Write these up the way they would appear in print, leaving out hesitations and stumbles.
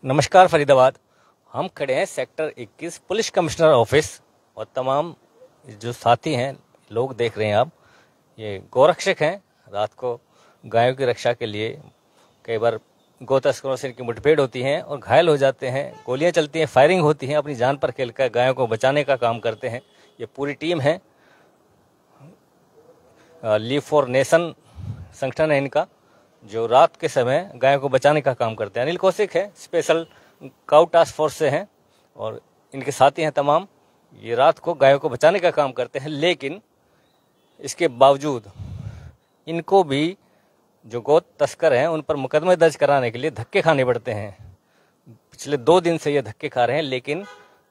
नमस्कार फरीदाबाद। हम खड़े हैं सेक्टर 21 पुलिस कमिश्नर ऑफिस और तमाम जो साथी हैं, लोग देख रहे हैं आप, ये गौरक्षक हैं। रात को गायों की रक्षा के लिए कई बार गौ तस्करों से इनकी मुठभेड़ होती है और घायल हो जाते हैं, गोलियां चलती हैं, फायरिंग होती है, अपनी जान पर खेलकर गायों को बचाने का काम करते हैं। ये पूरी टीम है, लीव फॉर नेशन संगठन है इनका, जो रात के समय गायों को बचाने का काम करते हैं। अनिल कौशिक है, स्पेशल काउ टास्क फोर्स से हैं और इनके साथी हैं तमाम। ये रात को गायों को बचाने का काम करते हैं, लेकिन इसके बावजूद इनको भी जो गौ तस्कर हैं उन पर मुकदमे दर्ज कराने के लिए धक्के खाने पड़ते हैं। पिछले 2 दिन से ये धक्के खा रहे हैं, लेकिन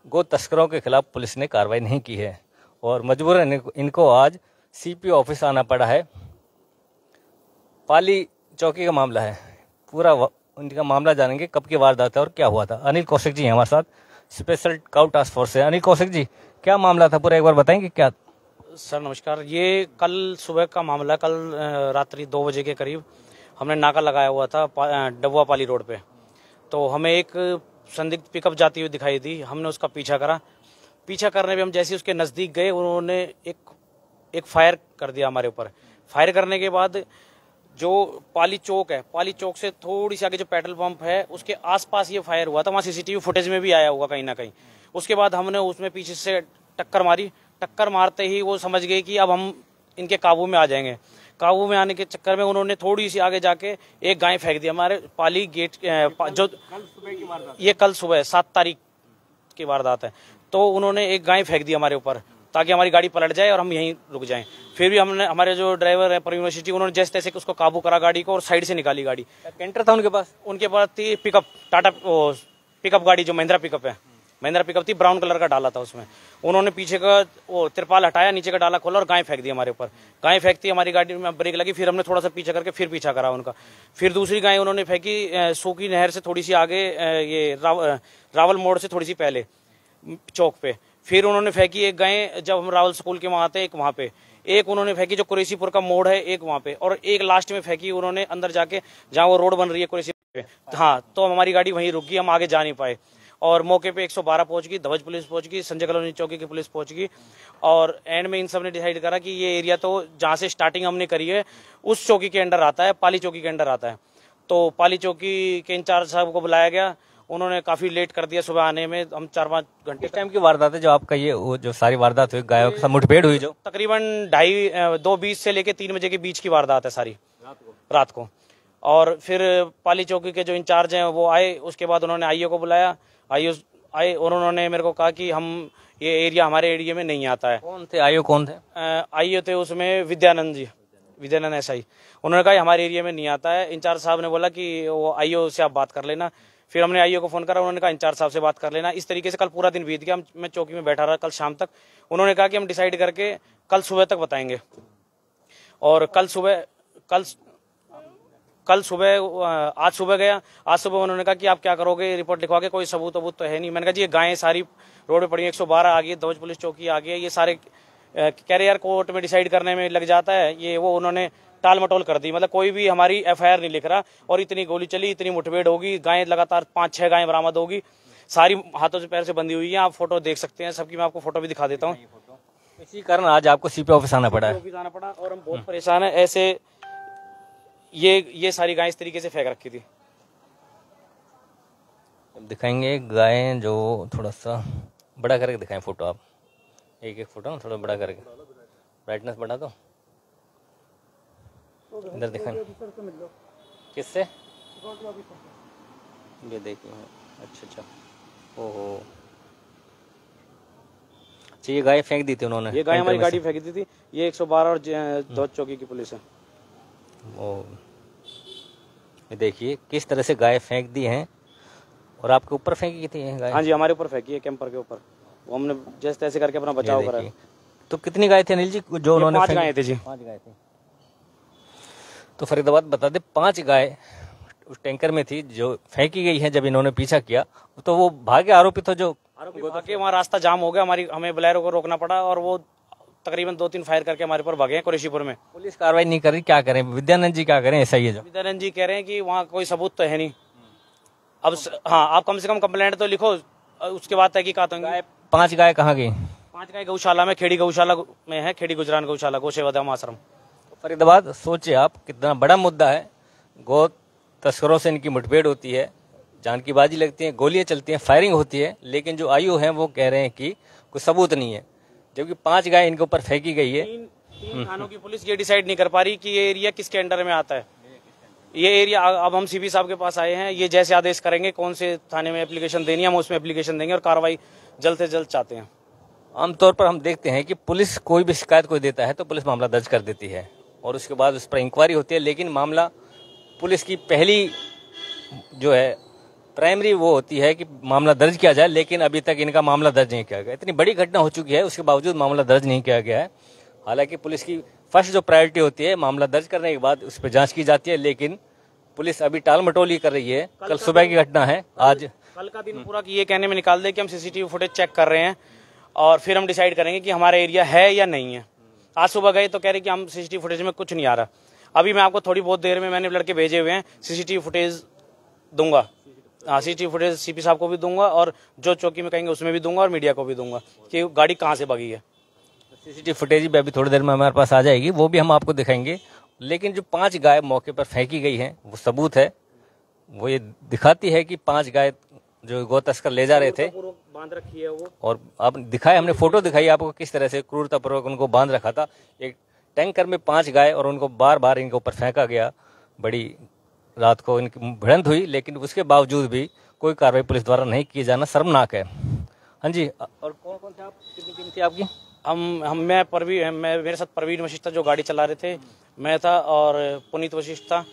गौ तस्करों के खिलाफ पुलिस ने कार्रवाई नहीं की है और मजबूरन इनको आज सीपीओ ऑफिस आना पड़ा है। पाली चौकी का मामला है, पूरा उनका मामला जानेंगे, कब की वारदात है और क्या हुआ था। अनिल कौशिक जी हैं हमारे साथ, स्पेशल काउ टास्क फोर्स है। अनिल कौशिक जी, क्या मामला था पूरा एक बार बताएंगे क्या? सर नमस्कार। ये कल सुबह का मामला, कल रात्रि 2 बजे के करीब हमने नाका लगाया हुआ था डबुआ पाली रोड पे। तो हमें एक संदिग्ध पिकअप जाती हुई दिखाई दी। हमने उसका पीछा करा। पीछा करने में हम जैसे उसके नज़दीक गए, उन्होंने एक फायर कर दिया हमारे ऊपर। फायर करने के बाद जो पाली चौक है, पाली चौक से थोड़ी सी आगे जो पेट्रोल पंप है उसके आसपास ये फायर हुआ था। वहाँ सीसीटीवी फुटेज में भी आया होगा कहीं ना कहीं। उसके बाद हमने उसमें पीछे से टक्कर मारी। टक्कर मारते ही वो समझ गए कि अब हम इनके काबू में आ जाएंगे। काबू में आने के चक्कर में उन्होंने थोड़ी सी आगे जाके एक गाय फेंक दी हमारे पाली गेट जो कल सुबह की वारदात, ये कल सुबह 7 तारीख की वारदात है। तो उन्होंने एक गाय फेंक दी हमारे ऊपर ताकि हमारी गाड़ी पलट जाए और हम यहीं रुक जाएं। फिर भी हमने, हमारे जो ड्राइवर है पर यूनिवर्सिटी, उन्होंने जैसे तैसे उसको काबू करा गाड़ी को और साइड से निकाली गाड़ी। कैंटर था उनके पास थी पिकअप, टाटा पिकअप गाड़ी, जो महिंद्रा पिकअप है, महिंद्रा पिकअप थी, ब्राउन कलर का डाला था उसमें। उन्होंने पीछे का वो तिरपाल हटाया, नीचे का डाला खोला और गाय फेंक दी हमारे ऊपर। गाय फेंकती हमारी गाड़ी में ब्रेक लगी। फिर हमने थोड़ा सा पीछा करके फिर पीछा करा उनका। फिर दूसरी गाय उन्होंने फेंकी सूखी नहर से थोड़ी सी आगे, ये रावल मोड़ से थोड़ी सी पहले चौक पे। फिर उन्होंने फेंकी एक गाय जब हम रावल स्कूल के वहां आते, एक वहां पे। एक उन्होंने फेंकी जो कुरैशीपुर का मोड़ है, एक वहां पे। और एक लास्ट में फेंकी उन्होंने अंदर जाके, जहां वो रोड बन रही है कुरैशीपुर पे। हाँ, तो हमारी गाड़ी वहीं रुक गई, हम आगे जा नहीं पाए। और मौके पे 112 पहुंच गई, ध्वज पुलिस पहुंच गई, संजय कॉलोनी चौकी की पुलिस पहुंच गई। और एंड में इन सब ने डिसाइड करा कि ये एरिया तो जहां से स्टार्टिंग हमने करी है उस चौकी के अंडर आता है, पाली चौकी के अंडर आता है। तो पाली चौकी के इंचार्ज साहब को बुलाया गया। उन्होंने काफी लेट कर दिया सुबह आने में। हम 4-5 घंटे। टाइम की वारदात है जो आपका, ये वो जो सारी वारदात हुई, गायों के साथ मुठभेड़ हुई, जो तकरीबन 2:20 से लेके 3 बजे के बीच की वारदात है सारी रात को। और फिर पाली चौकी के जो इंचार्ज हैं वो आए। उसके बाद उन्होंने आईओ को बुलाया। आईओ आए और उन्होंने मेरे को कहा कि हम ये एरिया हमारे एरिया में नहीं आता है। कौन थे आईओ? कौन थे आईओ? थे उसमें विद्यानंद जी, विद्यानंद एसआई। उन्होंने कहा हमारे एरिया में नहीं आता है। इंचार्ज साहब ने बोला कि वो आईओ से आप बात कर लेना। फिर हमने आईओ को फोन करा, उन्होंने कहा इंचार्ज साहब से बात कर लेना। इस तरीके से कल पूरा दिन बीत गया। मैं चौकी में बैठा रहा कल शाम तक। उन्होंने कहा कि हम डिसाइड करके कल सुबह तक बताएंगे। और आज सुबह गया। आज सुबह उन्होंने कहा कि आप क्या करोगे, रिपोर्ट लिखवा के? कोई सबूत तो है नहीं। मैंने कहा जी ये गायें सारी रोड पे पड़ी हैं, 112 आ गई, ध्वज पुलिस चौकी आ गई है, ये सारे कह रहे यार कोर्ट में डिसाइड करने में लग जाता है ये वो। उन्होंने टाल मटोल कर दी, मतलब कोई भी हमारी एफआईआर नहीं लिख रहा। और इतनी गोली चली, इतनी मुठभेड़ होगी, गायें लगातार 5-6 गायें बरामद होगी, सारी हाथों से पैर से बंधी हुई है। आप फोटो देख सकते हैं सबकी, मैं आपको फोटो भी दिखा देता हूँ। इसी कारण आज आपको सीपीओ ऑफिस आना पड़ा है। और हम बहुत परेशान है। ऐसे ये सारी गायें इस तरीके से फेंक रखी थी। दिखाएंगे गायें, जो थोड़ा सा बड़ा करके दिखाएं फोटो आप। एक फोटो ना थोड़ा बड़ा करके, ब्राइटनेस बढ़ा दो, इधर दिखाएं। किससे? ये देखिए। अच्छा, ओहो, अच्छा ये गाय फेंक दी थी उन्होंने? ये गाय हमारी गाड़ी फेंक दी थी। ये 112 और ध्वज चौकी की पुलिस है। ओ, देखिए किस तरह से गाय फेंक दी हैं। और आपके ऊपर फेंकी थी गाय? हाँ जी, हमारे ऊपर फेंकी है, कैंपर के ऊपर। वो हमने जैसे तैसे करके अपना बचाव करा। तो कितनी गाय थी अनिल जी जो उन्होंने? 5 गायें थी जी। 5 गाय थी। तो फरीदाबाद बता दे, 5 गाय उस टैंकर में थी जो फेंकी गई है। जब इन्होंने पीछा किया तो वो भागे आरोपी तो जो भागे, वहाँ रास्ता जाम हो गया, हमें बोलेरो को रोकना पड़ा। और वो तकरीबन 2-3 फायर करके हमारे ऊपर भागे हैं कुरैशीपुर में। पुलिस कार्रवाई नहीं कर रही, क्या करें? विद्यानंद जी क्या करें? ऐसा ही है जो विद्यानंद जी कह रहे हैं कि वहाँ कोई सबूत तो है नहीं। अब हाँ, आप कम से कम कंप्लेंट तो लिखो, उसके बाद तहकीकात होंगी। 5 गाय कहाँ गई? 5 गाय गौशाला में, खेड़ी गौशाला में है, खेड़ी गुजरान गौशाला, गोसेवधम आश्रम, फरीदाबाद। सोचिए आप, कितना बड़ा मुद्दा है। गौ तस्करों से इनकी मुठभेड़ होती है, जान की बाजी लगती है, गोलियां चलती हैं, फायरिंग होती है, लेकिन जो आयु है वो कह रहे हैं कि कोई सबूत नहीं है, जबकि 5 गाय इनके ऊपर फेंकी गई है। 3 थानों की पुलिस ये डिसाइड नहीं कर पा रही कि ये एरिया किसके अंडर में आता है। ये एरिया, अब हम सीपी साहब के पास आए हैं, ये जैसे आदेश करेंगे कौन से थाने में एप्लीकेशन देनी है, हम उसमें एप्लीकेशन देंगे और कार्रवाई जल्द से जल्द चाहते हैं। आमतौर पर हम देखते हैं कि पुलिस कोई भी शिकायत कोई देता है तो पुलिस मामला दर्ज कर देती है और उसके बाद उस पर इंक्वायरी होती है, लेकिन मामला पुलिस की पहली जो है प्राइमरी वो होती है कि मामला दर्ज किया जाए, लेकिन अभी तक इनका मामला दर्ज नहीं किया गया। इतनी बड़ी घटना हो चुकी है, उसके बावजूद मामला दर्ज नहीं किया गया है। हालांकि पुलिस की फर्स्ट जो प्रायोरिटी होती है, मामला दर्ज करने के बाद उस पर जांच की जाती है, लेकिन पुलिस अभी टाल मटोली कर रही है। कल सुबह की घटना है, आज कल का दिन पूरा कि ये कहने में निकाल दे कि हम सीसीटीवी फुटेज चेक कर रहे हैं और फिर हम डिसाइड करेंगे कि हमारा एरिया है या नहीं है। आज सुबह गए तो कह रहे कि हम सीसीटीवी फुटेज में कुछ नहीं आ रहा। अभी मैं आपको थोड़ी बहुत देर में, मैंने लड़के भेजे हुए हैं, सीसीटीवी फुटेज दूंगा। हाँ, सीसीटीवी फुटेज सीपी साहब को भी दूंगा और जो चौकी में कहेंगे उसमें भी दूंगा और मीडिया को भी दूंगा कि गाड़ी कहाँ से भागी है। सीसीटीवी फुटेज भी अभी थोड़ी देर में हमारे पास आ जाएगी, वो भी हम आपको दिखाएंगे। लेकिन जो 5 गाय मौके पर फेंकी गई हैं वो सबूत है, वो ये दिखाती है कि 5 गाय जो गौ तस्कर ले जा रहे थे बांध रखी है वो, और आप दिखाए, हमने फोटो दिखाई आपको किस तरह से क्रूरतापूर्वक उनको बांध रखा था। एक टैंकर में 5 गाय और उनको बार बार इनके ऊपर फेंका गया। बड़ी रात को इनकी भिड़ंत हुई, लेकिन उसके बावजूद भी कोई कार्रवाई पुलिस द्वारा नहीं किए जाना शर्मनाक है। हाँ जी, और कौन कौन थे आप, कितनी टीम थी आपकी? मैं मेरे साथ परवीन वशिष्ठ था जो गाड़ी चला रहे थे, मैं था और पुनीत वशिष्ठ था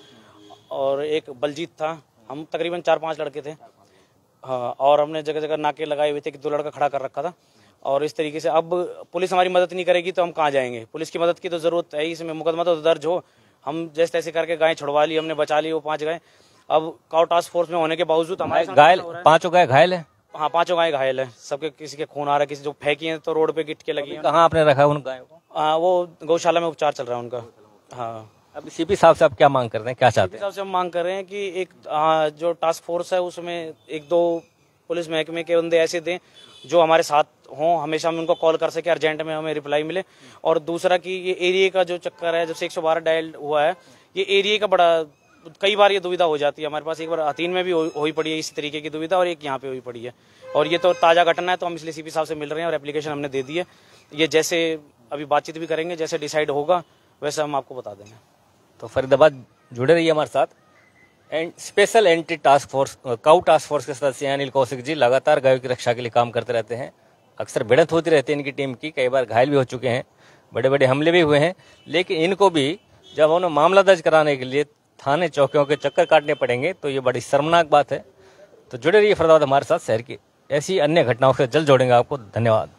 और एक बलजीत था। हम तकरीबन 4-5 लड़के थे। हाँ, और हमने जगह जगह नाके लगाए हुए थे कि 2 लड़का खड़ा कर रखा था। और इस तरीके से अब पुलिस हमारी मदद नहीं करेगी तो हम कहाँ जाएंगे। पुलिस की मदद की तो जरूरत है, इसमें मुकदमा तो दर्ज हो। हम जैसे तैसे करके गाय छुड़वा ली, हमने बचा ली वो 5 गाय। अब काउ टास्क फोर्स में होने के बावजूद हमारे घायल 5 गाय घायल है। हाँ, 5 गाय घायल है, सबके किसी के खून आ रहा है, किसी जो फेंकी है तो रोड पे गिट के लगी है। कहाँ आपने रखा है उन गायों को? वो गौशाला में उपचार चल रहा है उनका। हाँ, अब सीपी साहब से आप क्या मांग कर रहे हैं, क्या चाहते हैं? साहब से हम मांग कर रहे हैं कि एक जो टास्क फोर्स है उसमें 1-2 पुलिस महकमे के बंदे ऐसे दें जो हमारे साथ हों, हमेशा हम उनको कॉल कर सके, अर्जेंट में हमें रिप्लाई मिले। और दूसरा कि ये एरिया का जो चक्कर है, जब से 112 डायल हुआ है, ये एरिया का बड़ा कई बार ये दुविधा हो जाती है हमारे पास। एक बार हथीन में भी हुई पड़ी है इस तरीके की दुविधा और एक यहाँ पे हुई पड़ी है। और ये तो ताज़ा घटना है, तो हम इसलिए सीपी साहब से मिल रहे हैं और एप्लीकेशन हमने दे दी है। ये जैसे अभी बातचीत भी करेंगे, जैसे डिसाइड होगा वैसे हम आपको बता देंगे। तो फरीदाबाद जुड़े रहिए हमारे साथ। And special anti task force cow task force के सदस्य अनिल कौशिक जी लगातार गायों की रक्षा के लिए काम करते रहते हैं। अक्सर भिड़ंत होती रहती है इनकी टीम की, कई बार घायल भी हो चुके हैं, बड़े बड़े हमले भी हुए हैं। लेकिन इनको भी जब उन्हें मामला दर्ज कराने के लिए थाने चौकियों के चक्कर काटने पड़ेंगे तो ये बड़ी शर्मनाक बात है। तो जुड़े रहिए फरीदाबाद हमारे साथ, शहर की ऐसी अन्य घटनाओं से जल्द जोड़ेंगे आपको। धन्यवाद।